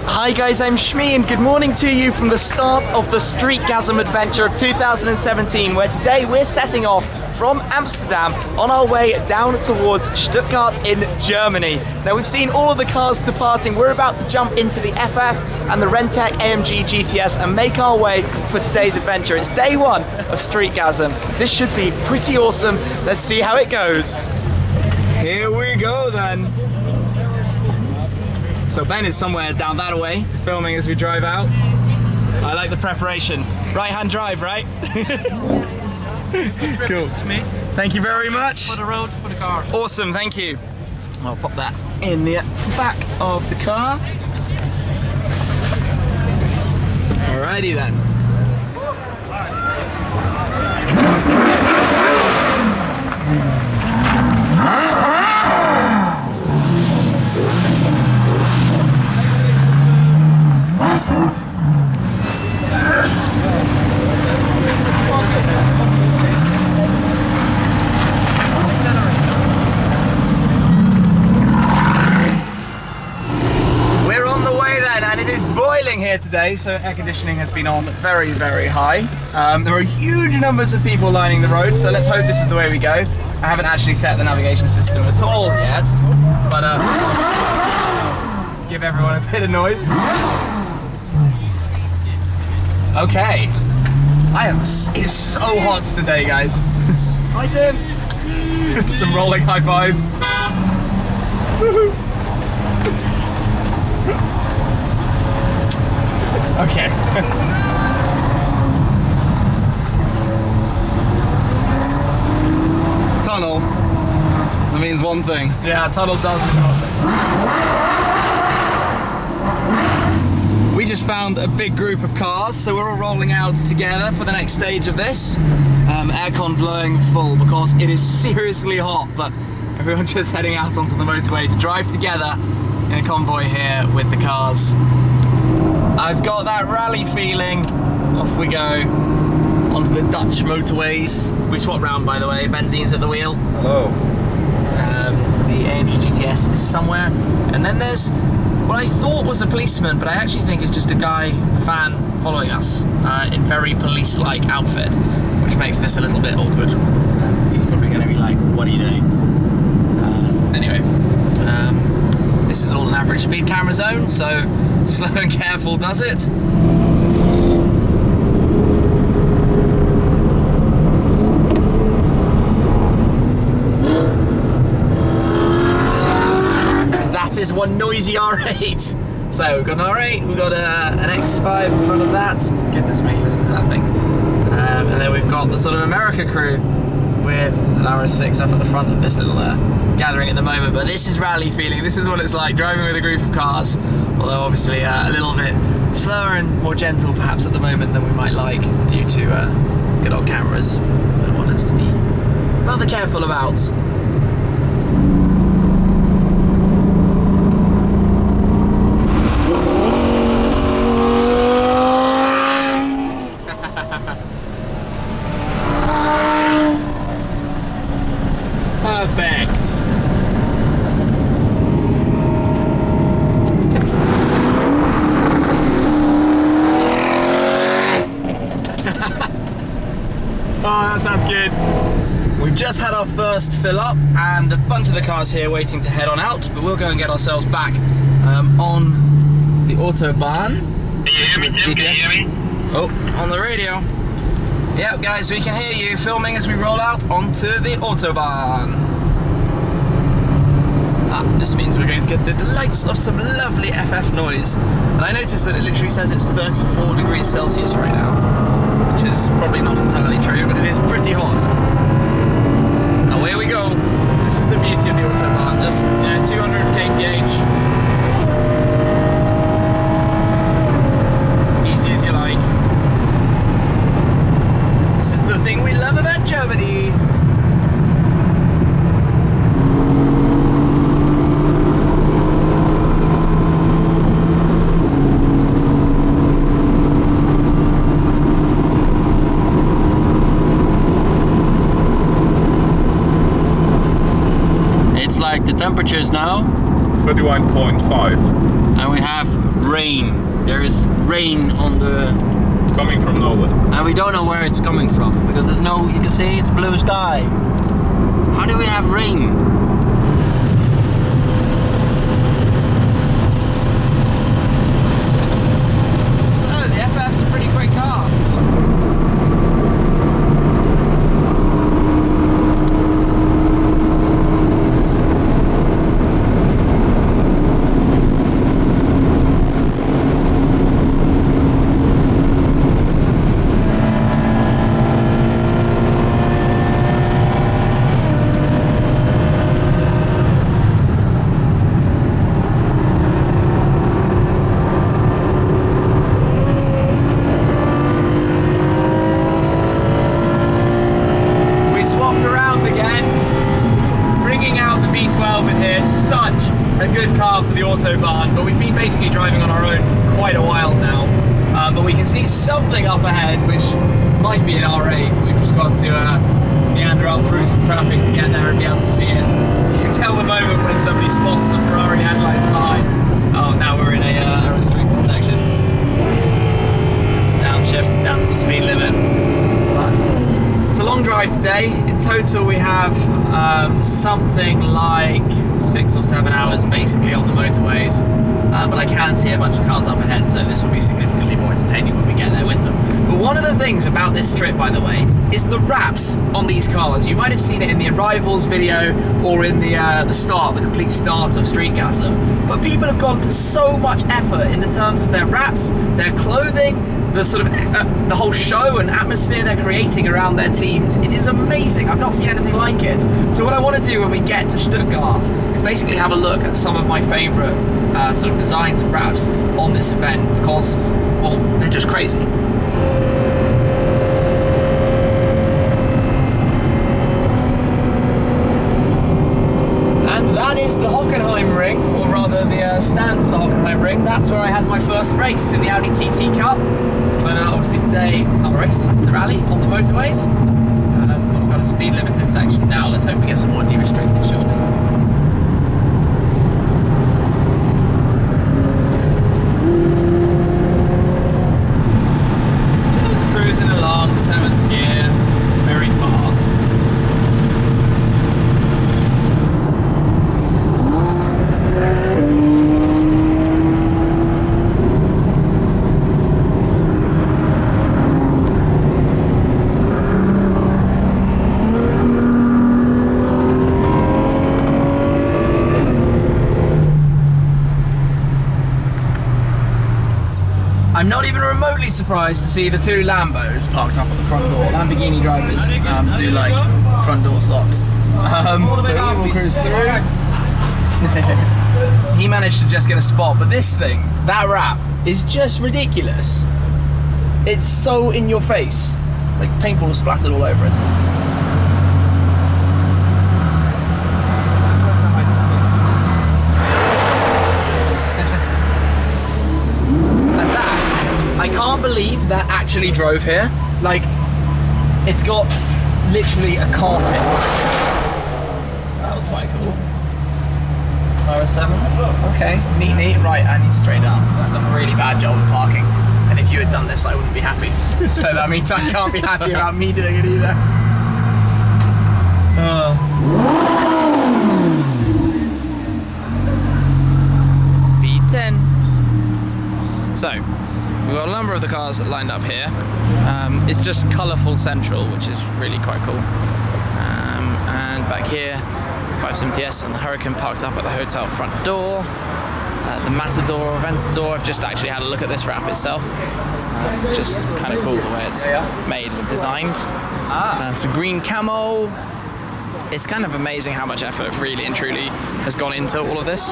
Hi guys, I'm Shmi and good morning to you from the start of the StreetGasm adventure of 2017, where today we're setting off from Amsterdam on our way down towards Stuttgart in Germany. Now we've seen all of the cars departing. We're about to jump into the FF and the Renntech AMG GTS and make our way for today's adventure. It's day one of StreetGasm. This should be pretty awesome. Let's see how it goes. Here we go then. So Ben is somewhere down that way, filming as we drive out. I like the preparation. Right-hand drive, right? Cool. Thank you very much. For the road, for the car. Awesome, thank you. I'll pop that in the back of the car. Alrighty then. Here today, so air conditioning has been on very, very high. There are huge numbers of people lining the road, so let's hope this is the way we go. I haven't actually set the navigation system at all yet, but let's give everyone a bit of noise. Okay. It's so hot today, guys. Hi Tim. Some rolling high fives. Okay. Tunnel. That means one thing. Yeah, tunnel does mean one thing. We just found a big group of cars, so we're all rolling out together for the next stage of this. Aircon blowing full because it is seriously hot, but everyone's just heading out onto the motorway to drive together in a convoy here with the cars. I've got that rally feeling. Off we go onto the Dutch motorways. We swap round, by the way. Benzine's at the wheel. Hello. The AMG GTS is somewhere. And then there's what I thought was a policeman, but I actually think is just a guy, a fan, following us in very police-like outfit, which makes this a little bit awkward. He's probably going to be like, what are you doing? Anyway. This is all an average speed camera zone, so slow and careful does it. That is one noisy R8. So we've got an R8, we've got an X5 in front of that. Goodness me, listen to that thing. And then we've got the sort of America crew with an RS6 up at the front of this little gathering at the moment, but this is rally feeling. This is what it's like driving with a group of cars, although obviously a little bit slower and more gentle perhaps at the moment than we might like due to good old cameras that one has to be rather careful about. Perfect. Oh, that sounds good. We've just had our first fill up and a bunch of the cars here waiting to head on out, but we'll go and get ourselves back on the Autobahn. Can you hear me, Tim? Can you hear me? Oh, on the radio. Yep, guys, we can hear you filming as we roll out onto the Autobahn. This means we're going to get the delights of some lovely FF noise. And I noticed that it literally says it's 34 degrees Celsius right now, which is probably not entirely true, but it is pretty hot. Away we go. This is the beauty of the Autobahn, just 200 kph. Easy as you like. This is the thing we love about Germany. the temperatures now. 31.5. And we have rain. There is rain on the... Coming from nowhere. And we don't know where it's coming from because there's no, you can see it's blue sky. How do we have rain? So, the FF's a pretty quick car. Autobahn, but we've been basically driving on our own for quite a while now. But we can see something up ahead, which might be an R8. We've just got to meander out through some traffic to get there and be able to see it. You can tell the moment when somebody spots the Ferrari headlights behind. Oh, now we're in a restricted section. Some downshift down to the speed limit. But it's a long drive today. In total, we have something like 6 or 7 hours basically on the motorways, but I can see a bunch of cars up ahead, so this will be significantly more entertaining when we get there with them. But one of the things about this trip, by the way, is the wraps on these cars. You might have seen it in the arrivals video or in the complete start of StreetGasm, but people have gone to so much effort in the terms of their wraps, their clothing, the sort of the whole show and atmosphere they're creating around their teams. It is amazing. I've not seen anything like it. So what I want to do when we get to Stuttgart is basically have a look at some of my favourite sort of designs and wraps on this event because, well, they're just crazy. And that is the Hockenheim ring, or rather the stand for the Hockenheim ring. That's where I had my first race in the Audi TT Cup. But obviously today it's not a race, it's a rally on the motorways. But we've got a speed limited section now. Let's hope we get some more de-restricted shortly. Just cruising along, 7th gear, very fast. I'm not even remotely surprised to see the two Lambos parked up at the front door. Lamborghini drivers do like front door slots. So he will cruise through. He managed to just get a spot, but this thing, that wrap, is just ridiculous. It's so in your face. Like paintball splattered all over us. I can't believe that actually drove here. Like, it's got literally a carpet. That was quite cool. RS7. Okay, neat. Right, I need straight up. I've done a really bad job of parking. And if you had done this, I wouldn't be happy. So that means I can't be happy about me doing it either. V10. So, we've got a number of the cars lined up here. It's just colourful central, which is really quite cool. And back here, 570S and the Huracan parked up at the hotel front door. The Matador Aventador, I've just actually had a look at this wrap itself. Just kind of cool the way it's made and designed. Some green camo. It's kind of amazing how much effort really and truly has gone into all of this.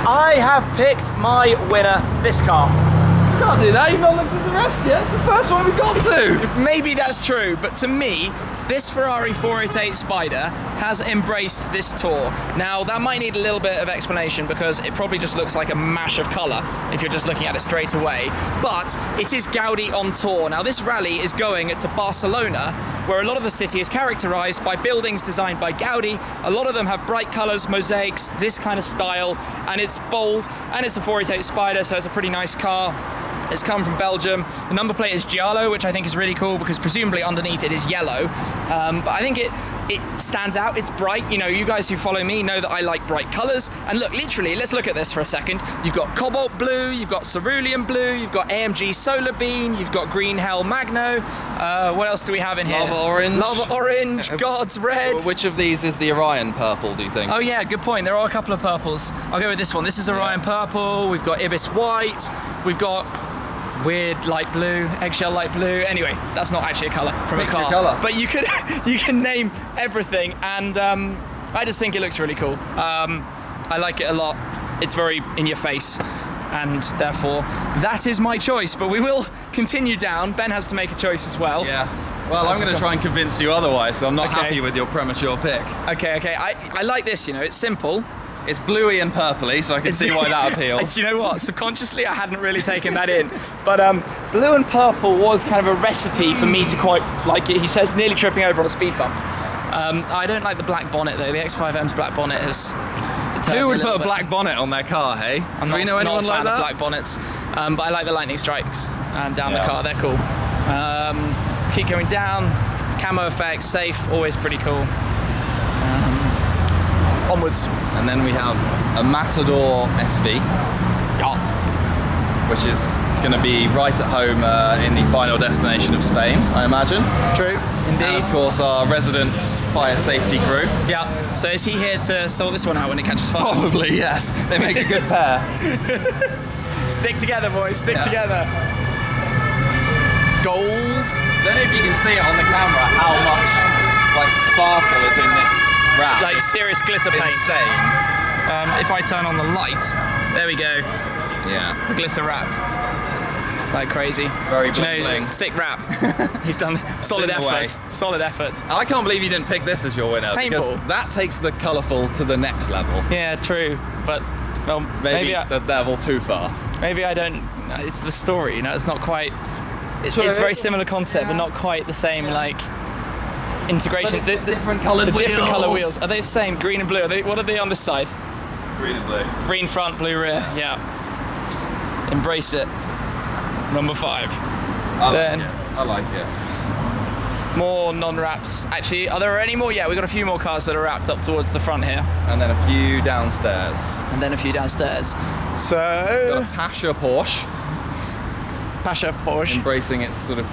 I have picked my winner, this car. You can't do that, you've not looked at the rest yet. It's the first one we got to. Maybe that's true, but to me, This Ferrari 488 Spider has embraced this tour. Now, that might need a little bit of explanation because it probably just looks like a mash of colour if you're just looking at it straight away. But it is Gaudi on tour. Now, this rally is going to Barcelona, where a lot of the city is characterised by buildings designed by Gaudi. A lot of them have bright colours, mosaics, this kind of style, and it's bold, and it's a 488 Spider, so it's a pretty nice car. It's come from Belgium. The number plate is Giallo, which I think is really cool because presumably underneath it is yellow. But I think it stands out, it's bright. You know, you guys who follow me know that I like bright colours. And look, literally, let's look at this for a second. You've got cobalt blue, you've got cerulean blue, you've got AMG Solar Bean, you've got Green Hell Magno. What else do we have in here? Lava orange. Lava orange, God's red. Which of these is the Orion purple, do you think? Oh yeah, good point. There are a couple of purples. I'll go with this one. This is Orion purple. We've got Ibis white. We've got weird light blue, eggshell light blue. Anyway, that's not actually a colour from a car. Colour. But you can name everything, and I just think it looks really cool. I like it a lot. It's very in your face, and therefore that is my choice. But we will continue down. Ben has to make a choice as well. Yeah. Well, I'm going to try and convince you otherwise, so I'm not happy with your premature pick. Okay. I like this, you know, it's simple. It's bluey and purpley, so I can see why that appeals. Do you know what? Subconsciously, I hadn't really taken that in. But blue and purple was kind of a recipe for me to quite like it. He says nearly tripping over on a speed bump. I don't like the black bonnet, though. The X5M's black bonnet has deterred Who would me put a bit. black bonnet on their car, hey? Do we know anyone not a fan like that? of black bonnets, but I like the lightning strikes down the car. They're cool. Keep going down. Camo effects, safe, always pretty cool. Onwards. And then we have a Matador SV, which is going to be right at home in the final destination of Spain, I imagine. True, indeed. And of course our resident fire safety crew. Yeah, so is he here to sort this one out when it catches fire? Probably, yes. They make a good pair. Stick together, boys, stick together. Gold. Don't know if you can see it on the camera how much like sparkle is in this wrap. Like serious glitter paint. Insane. If I turn on the light, there we go. Yeah. The glitter wrap. Like crazy. Very Do you know, bling. sick wrap. He's done solid in the way. effort. Solid effort. I can't believe you didn't pick this as your winner. Paintball. Because that takes the colourful to the next level. Yeah, true. But well, Maybe the level too far. maybe I don't. It's the story. You know, it's not quite. It's Sure, a very similar concept, but not quite the same like integration. But it's different coloured the different wheels. colour wheels. Are they the same? Green and blue. What are they on this side? Green and blue. Green front, blue rear. Yeah. Embrace it. Number 5. I like it. More non-wraps. Actually, are there any more? Yeah, we've got a few more cars that are wrapped up towards the front here. And then a few downstairs. And then a few downstairs. Got So... a Pasha Porsche. Pasha Porsche. Embracing its sort of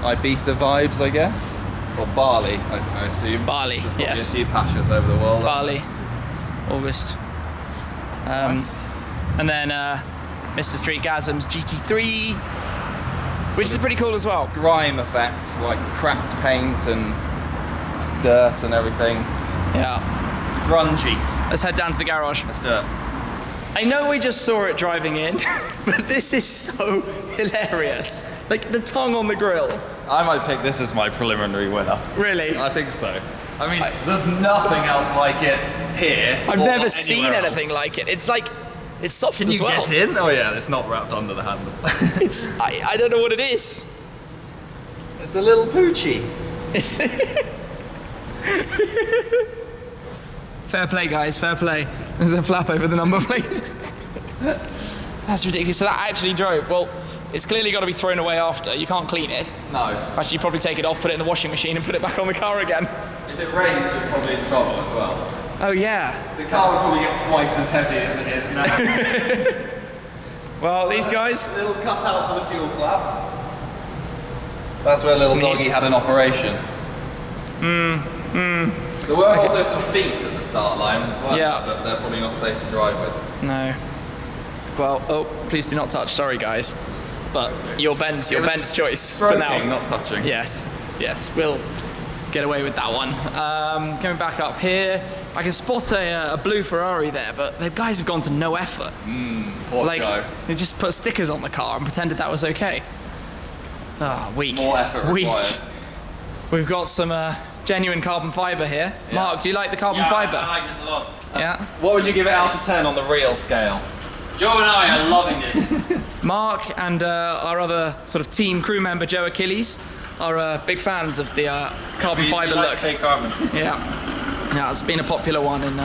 Ibiza vibes, I guess. Or Bali, I assume. Bali, There's probably yes. a few Pashas over the world. Bali. August. Nice. And then Mr. StreetGasm's GT3, which is pretty cool as well. Grime effects, like cracked paint and dirt and everything. Yeah. Grungy. Let's head down to the garage. Let's do it. I know we just saw it driving in, but this is so hilarious. Like the tongue on the grill. I might pick this as my preliminary winner. Really? I think so. I mean, there's nothing else like it here. I've or never seen anywhere anything else. like it. It's like, it's soft Can as you well. get in? Oh yeah, it's not wrapped under the handle. It's, I don't know what it is. It's a little poochie. It's fair play, guys, fair play. There's a flap over the number plate. That's ridiculous. So that actually drove. Well, it's clearly got to be thrown away after. You can't clean it. No. Actually, you probably take it off, put it in the washing machine, and put it back on the car again. If it rains, you're probably in trouble as well. Oh yeah. The car would probably get twice as heavy as it is now. Well, these guys. A little cutout for the fuel flap. That's where little doggy had an operation. There were also some feet at the start line, weren't Yeah. there? But they're probably not safe to drive with. No. Well, oh, please do not touch. Sorry, guys. But your Ben's choice for now. Stroking, not touching. Yes, we'll get away with that one. Coming back up here, I can spot a blue Ferrari there, but the guys have gone to no effort. Poor Like, Joe. they just put stickers on the car and pretended that was okay. Ah, weak. More effort Weak. required. We've got some genuine carbon fibre here. Yeah. Mark, do you like the carbon fibre? I like this a lot. Yeah. What would you give it out of 10 on the real scale? Joe and I are loving this. Mark and our other sort of team crew member, Joe Achilles, are big fans of the carbon fibre like look. fake carbon. Yeah, it's been a popular one in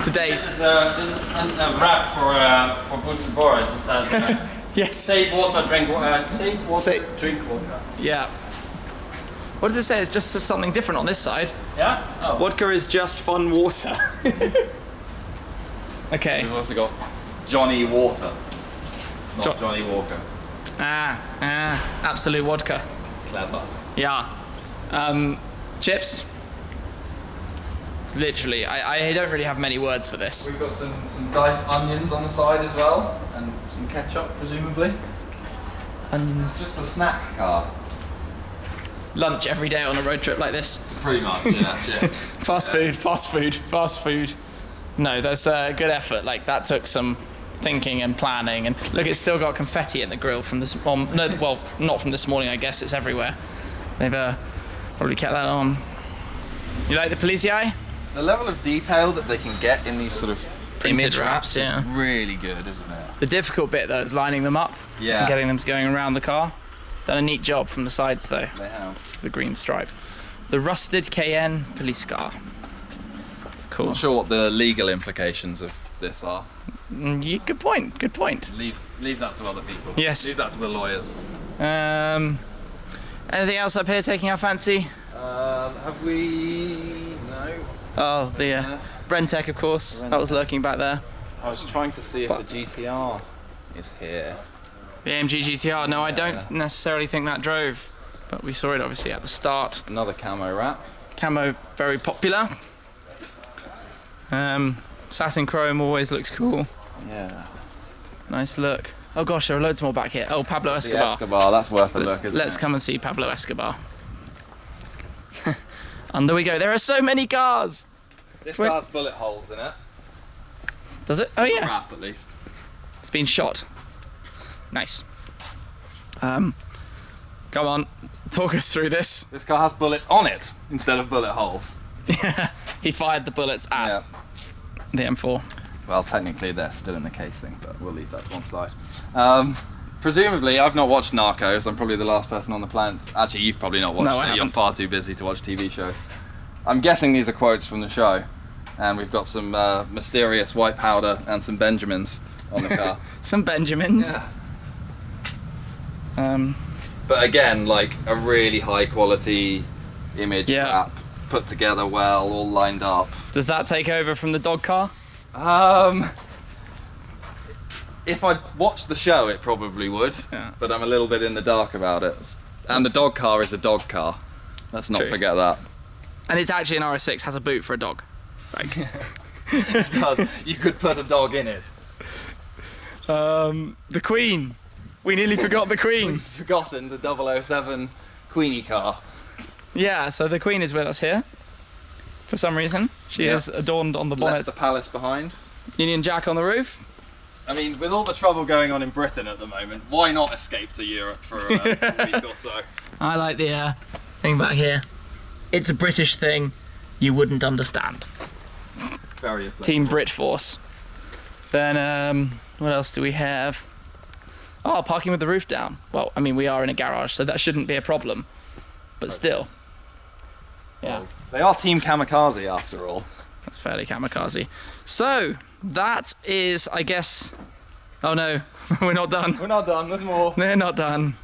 today's. This is a wrap for Boosted Boris. It says Yes. safe water, drink water, drink water. Yeah. What does it say? It's just something different on this side. Yeah? Oh. Vodka is just fun water. Okay. We've also got Johnny Water, not Johnny Walker. Absolute vodka. Clever. Yeah. Chips. Literally, I don't really have many words for this. We've got some diced onions on the side as well, and some ketchup, presumably. Onions. It's just a snack car. Lunch every day on a road trip like this. Pretty much, yeah, chips. Fast food. No, that's a good effort. Like, that took some thinking and planning. And look, it's still got confetti in the grill from this. Not from this morning. I guess it's everywhere. They've probably kept that on. You like the police eye? The level of detail that they can get in these sort of Printed image wraps, wraps yeah. is really good, isn't it? The difficult bit though is lining them up. Yeah. And getting them going around the car. Done a neat job from the sides though. They have. The green stripe. The rusted Cayenne police car. It's cool. Not sure what the legal implications of this are. Good point. Good point. Leave that to other people. Yes. Leave that to the lawyers. Anything else up here taking our fancy? Have we? No. Oh, the Brentec, of course. That was lurking back there. I was trying to see if the GTR is here. The AMG GTR. No, I don't necessarily think that drove, but we saw it obviously at the start. Another camo wrap. Camo, very popular. Satin chrome always looks cool. Yeah. Nice look. Oh gosh, there are loads more back here. Oh, Pablo The Escobar. Escobar, that's worth a look, isn't Let's it? come and see Pablo Escobar. Under we go. There are so many cars. This car's bullet holes in it. Does it? Oh yeah. Wrap at least. It's been shot. Nice. Come on, talk us through this. This car has bullets on it instead of bullet holes. He fired the bullets at the M4. Well, technically they're still in the casing, but we'll leave that to one side. Presumably, I've not watched Narcos. I'm probably the last person on the planet. Actually, you've probably not watched No, I it. You're haven't. far too busy to watch TV shows. I'm guessing these are quotes from the show. And we've got some mysterious white powder and some Benjamins on the car. Some Benjamins. Yeah. But again, like a really high quality image wrap, put together well, all lined up. Does that take over from the dog car? If I'd watched the show, it probably would. Yeah. But I'm a little bit in the dark about it. And the dog car is a dog car. Let's not True. forget that. And it's actually an RS6, has a boot for a dog. Like. It does. You could put a dog in it. The Queen. We nearly forgot the Queen. We've forgotten the 007 Queenie car. Yeah, so the Queen is with us here. For some reason. She is adorned on the bonnet. Left the palace behind. Union Jack on the roof. I mean, with all the trouble going on in Britain at the moment, why not escape to Europe for a week or so? I like the thing back here. It's a British thing you wouldn't understand. Very Team Brit Force. Then, what else do we have? Oh, parking with the roof down. Well, I mean, we are in a garage, so that shouldn't be a problem. But still. Yeah. Well, they are Team Kamikaze after all. That's fairly kamikaze. So, that is, I guess... Oh no, we're not done. We're not done, there's more. They're not done.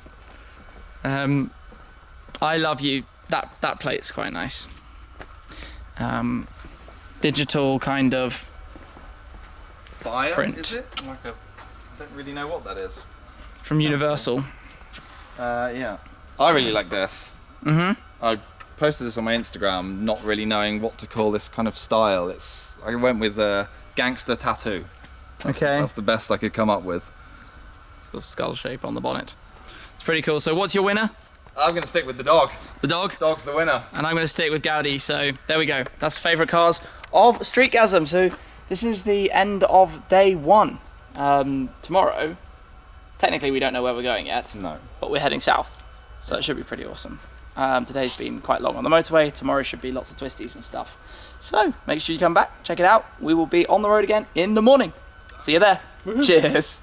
I love you. That plate's quite nice. Digital kind of Fire, print. is it? Like a, I don't really know what that is. From Universal. Yeah. I really like this. Mm-hmm. I posted this on my Instagram, not really knowing what to call this kind of style. I went with a Gangster tattoo. Okay. That's the best I could come up with. Sort of skull shape on the bonnet. It's pretty cool. So what's your winner? I'm going to stick with the dog. The dog? Dog's the winner. And I'm going to stick with Gaudi. So there we go. That's favourite cars of StreetGasm. So this is the end of day one. Tomorrow, technically we don't know where we're going yet. No. But we're heading south. So it should be pretty awesome. Today's been quite long on the motorway. Tomorrow should be lots of twisties and stuff. So make sure you come back, check it out. We will be on the road again in the morning. See you there. Cheers.